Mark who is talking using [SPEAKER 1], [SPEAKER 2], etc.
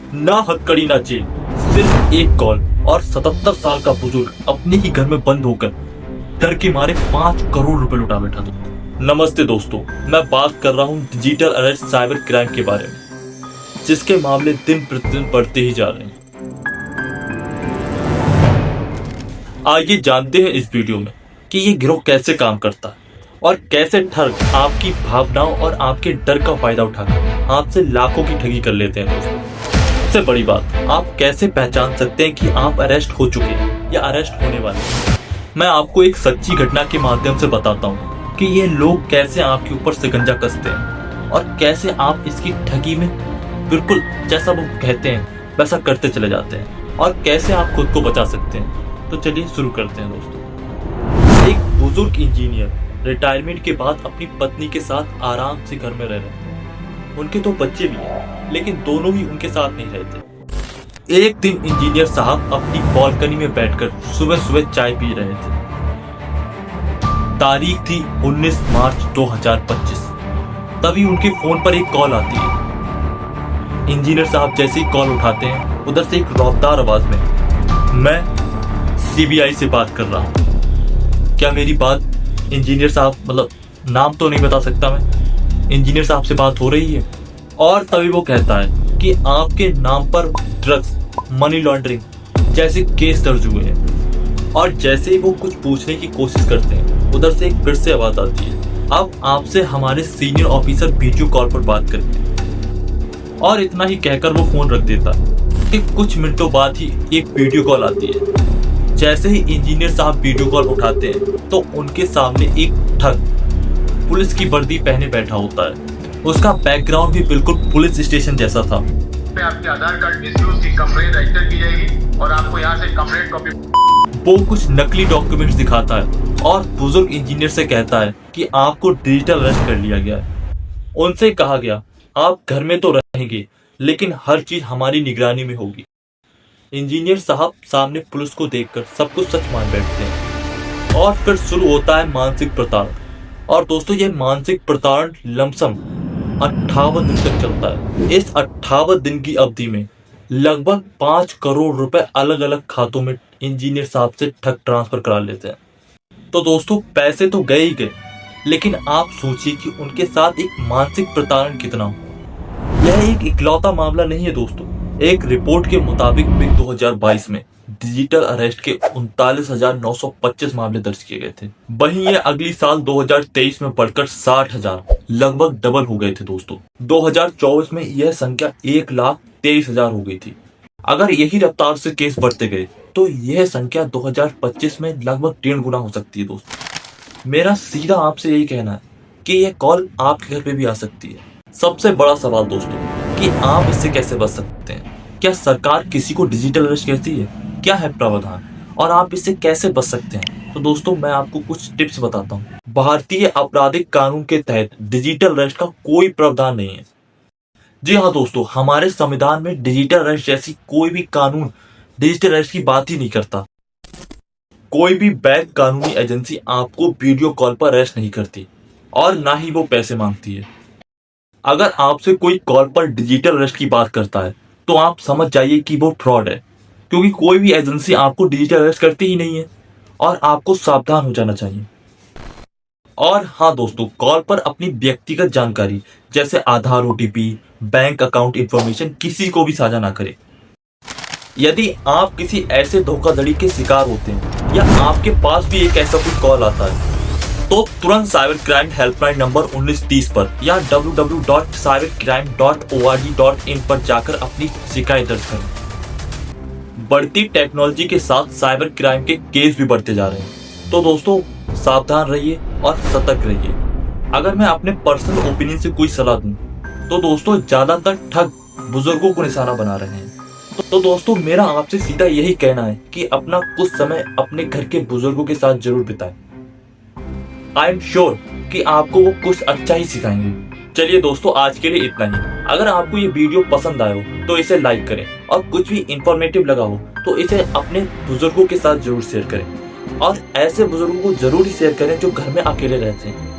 [SPEAKER 1] ना हथकड़ी ना जेल, सिर्फ एक कॉल और 77 साल का बुजुर्ग अपने ही घर में बंद होकर डर के मारे 5 करोड़ रुपए लुटा बैठा था। नमस्ते दोस्तों, मैं बात कर रहा हूँ डिजिटल अरेस्ट साइबर क्राइम के बारे में, जिसके मामले दिन प्रतिदिन बढ़ते ही जा रहे हैं। आइए जानते हैं इस वीडियो में कि ये गिरोह कैसे काम करता है और कैसे ठग आपकी भावनाओं और आपके डर का फायदा उठाकर आपसे लाखों की ठगी कर लेते हैं। दोस्तों, सबसे बड़ी बात, आप कैसे पहचान सकते हैं कि आप अरेस्ट हो चुके हैं या अरेस्ट होने वाले हैं। मैं आपको एक सच्ची घटना के माध्यम से बताता हूँ कि ये लोग कैसे आपके ऊपर शिकंजा कसते हैं और कैसे आप इसकी ठगी में बिल्कुल जैसा वो कहते हैं वैसा करते चले जाते हैं और कैसे आप खुद को बचा सकते हैं। तो चलिए शुरू करते हैं। दोस्तों, एक बुजुर्ग इंजीनियर रिटायरमेंट के बाद अपनी पत्नी के साथ आराम से घर में रह रहे थे। उनके 2 बच्चे भी हैं, लेकिन दोनों ही उनके साथ नहीं रहते। एक दिन इंजीनियर साहब अपनी बालकनी में बैठकर सुबह सुबह चाय पी रहे थे। तारीख थी 19 मार्च 2025। तभी उनके फोन पर एक कॉल आती है। इंजीनियर साहब जैसे ही कॉल उठाते हैं, उधर से एक रौबदार आवाज में, मैं सीबीआई से बात कर रहा हूं। क्या मेरी बात इंजीनियर साहब, मतलब नाम तो नहीं बता सकता मैं, इंजीनियर साहब से बात हो रही है? और तभी वो कहता है कि आपके नाम पर ड्रग्स, मनी लॉन्ड्रिंग जैसे केस दर्ज हुए हैं। और जैसे ही वो कुछ पूछने की कोशिश करते हैं, उधर से एक फिर से आवाज आती है, अब आपसे हमारे सीनियर ऑफिसर वीडियो कॉल पर बात करते हैं। और इतना ही कहकर वो फोन रख देता है कि कुछ मिनटों बाद ही एक वीडियो कॉल आती है। जैसे ही इंजीनियर साहब वीडियो कॉल उठाते हैं तो उनके सामने एक ठग पुलिस की वर्दी पहने बैठा होता है। उसका बैकग्राउंड भी बिल्कुल पुलिस स्टेशन जैसा था।
[SPEAKER 2] आपके आधार कार्ड मिसयूज की कंप्लेंट रजिस्टर की जाएगी और आपको यहाँ से कंप्लेंट कॉपी।
[SPEAKER 1] वो कुछ नकली डॉक्यूमेंट्स दिखाता है और बुजुर्ग इंजीनियर से कहता है कि आपको डिजिटल अरेस्ट कर लिया गया है। उनसे कहा गया, आप घर में तो रहेंगे लेकिन हर चीज हमारी निगरानी में होगी। इंजीनियर साहब सामने पुलिस को देखकर सब कुछ सच मान बैठते हैं और फिर शुरू होता है मानसिक प्रताड़न। और दोस्तों, ये मानसिक प्रताड़न लमसम 58 दिन तक चलता है। इस 58 दिन की अवधि में लगभग 5 करोड़ रुपए अलग अलग खातों में इंजीनियर साहब से ठग ट्रांसफर करा लेते हैं। तो दोस्तों, पैसे तो गए ही गए, लेकिन आप सोचिए कि उनके साथ एक मानसिक प्रताड़न कितना हो। यह एक इकलौता मामला नहीं है दोस्तों। एक रिपोर्ट के मुताबिक 2022 में डिजिटल अरेस्ट के 39,925 मामले दर्ज किए गए थे। वहीं ये अगली साल 2023 में बढ़कर 60,000 लगभग डबल हो गए थे। दोस्तों, 2024 में यह संख्या 1,23,000 हो गई थी। अगर यही रफ्तार से केस बढ़ते गए तो यह संख्या 2025 में लगभग 1.5 गुना हो सकती है। दोस्तों, मेरा सीधा आपसे यही कहना है कि यह कॉल आपके घर पे भी आ सकती है। सबसे बड़ा सवाल दोस्तों, कि आप इससे कैसे बच सकते हैं? क्या सरकार किसी को डिजिटल अरेस्ट कहती है? क्या है प्रावधान और आप इससे कैसे बच सकते हैं? तो दोस्तों, मैं आपको कुछ टिप्स बताता हूँ। भारतीय आपराधिक कानून के तहत डिजिटल अरेस्ट का कोई प्रावधान नहीं है। जी हाँ दोस्तों, हमारे संविधान में डिजिटल अरेस्ट जैसी कोई भी कानून डिजिटल अरेस्ट की बात ही नहीं करता। कोई भी वैध कानूनी एजेंसी आपको वीडियो कॉल पर अरेस्ट नहीं करती और ना ही वो पैसे मांगती है। अगर आपसे कोई कॉल पर डिजिटल अरेस्ट की बात करता है तो आप समझ जाइए कि वो फ्रॉड है, क्योंकि कोई भी एजेंसी आपको डिजिटल अरेस्ट करती ही नहीं है और आपको सावधान हो जाना चाहिए। और हाँ दोस्तों, कॉल पर अपनी व्यक्तिगत जानकारी जैसे आधार, ओटीपी, बैंक अकाउंट इंफॉर्मेशन किसी को भी साझा ना करें। यदि आप किसी ऐसे धोखाधड़ी के शिकार होते हैं या आपके पास भी एक ऐसा कुछ कॉल आता है तो तुरंत साइबर क्राइम हेल्पलाइन नंबर 1930 पर या www.cybercrime.org.in पर जाकर अपनी शिकायत दर्ज करें। बढ़ती टेक्नोलॉजी के साथ साइबर क्राइम के केस भी बढ़ते जा रहे हैं, तो दोस्तों सावधान रहिए और सतर्क रहिए। अगर मैं अपने पर्सनल ओपिनियन से कोई सलाह दूं तो दोस्तों, ज्यादातर ठग बुजुर्गों को निशाना बना रहे हैं। तो दोस्तों, मेरा आपसे सीधा यही कहना है कि अपना कुछ समय अपने घर के बुजुर्गों के साथ जरूर बिताएं। आई एम श्योर कि आपको वो कुछ अच्छा ही सिखाएंगे। चलिए दोस्तों, आज के लिए इतना ही। अगर आपको ये वीडियो पसंद आया हो तो इसे लाइक करें और कुछ भी इंफॉर्मेटिव लगा हो तो इसे अपने बुजुर्गों के साथ जरूर शेयर करें। और ऐसे बुजुर्गों को जरूर ही शेयर करें जो घर में अकेले रहते हैं।